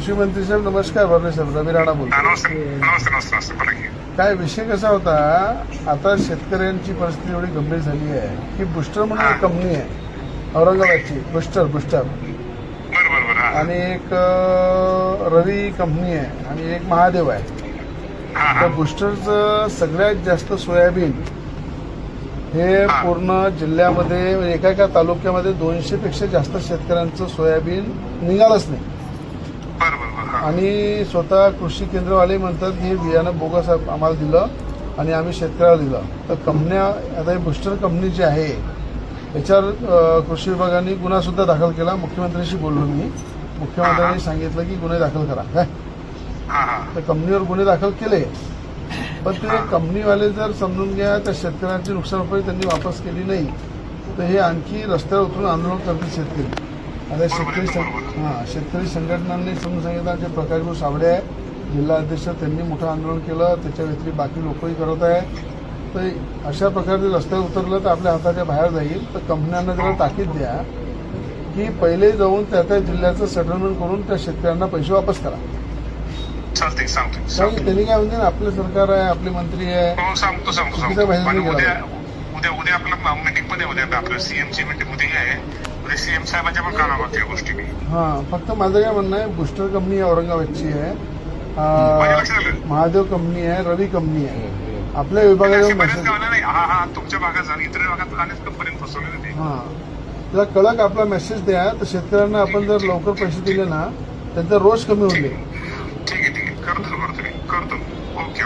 कृषी मंत्री साहेब नमस्कार. बाबरे साहेब, रवी राणा बोलतो. नमस्ते. काय विषय कसा होता, आता शेतकऱ्यांची परिस्थिती एवढी गंभीर झाली आहे की बुस्टर म्हणून एक कंपनी आहे औरंगाबादची, बुस्टर बरोबर. आणि एक रवी कंपनी आहे आणि एक महादेव आहे. त्या बुस्टरचं सगळ्यात जास्त सोयाबीन हे पूर्ण जिल्ह्यामध्ये म्हणजे एका तालुक्यामध्ये 200 पेक्षा जास्त शेतकऱ्यांचं सोयाबीन निघालंच नाही. आणि स्वतः कृषी केंद्रवाले म्हणतात हे बियाणं बोगस आम्हाला दिलं आणि आम्ही शेतकऱ्याला दिलं. तर कंपन्या आता ही बुस्टर कंपनी जी आहे याच्यावर कृषी विभागाने गुन्हा सुद्धा दाखल केला. मुख्यमंत्र्यांशी बोललो मी. मुख्यमंत्र्यांनी सांगितलं की गुन्हे दाखल करा. काय तर कंपनीवर गुन्हे दाखल केले, पण ते कंपनीवाले जर समजून घ्या त्या शेतकऱ्यांची नुकसान भरपाई त्यांनी वापस केली नाही तर हे आणखी रस्त्यावर उतरून आंदोलन करतील शेतकरी. आता शेतकरी संघटनांनी समजून सांगितलं. जे प्रकाशभाऊ साबळे आहे जिल्हा अध्यक्ष, त्यांनी मोठं आंदोलन केलं. त्याच्या व्यतिरिक्त बाकी लोकही करत आहे. तर अशा प्रकारे रस्त्यावर उतरलं तर आपल्या हाताच्या बाहेर जाईल. तर कंपन्यांना जरा ताकीद द्या की पहिले जाऊन त्या जिल्ह्याचं सेटलमेंट करून त्या शेतकऱ्यांना पैसे वापस करा. सांगतो. त्यांनी काय म्हणजे आपलं सरकार आहे, आपले मंत्री आहे. सांगतो. उद्या आपलं मीटिंग मध्ये उद्या आपलं सीएमची मीटिंग उद्या आहे. सीएम साहेबांच्या पण कानावर त्या गोष्टी. फक्त माझं काय म्हणणं आहे, बुस्टर कंपनी औरंगाबादची आहे, महादेव कंपनी आहे, रवी कंपनी आहे. आपल्या विभागात तुमच्या भागात झाली, इतर भागात अनेक कंपनी फसवले. त्याला कडक आपला मेसेज द्या. तर शेतकऱ्यांना आपण जर लवकर पैसे दिले ना त्यांचा रोष कमी होईल. ठीक आहे. करतो. ओके.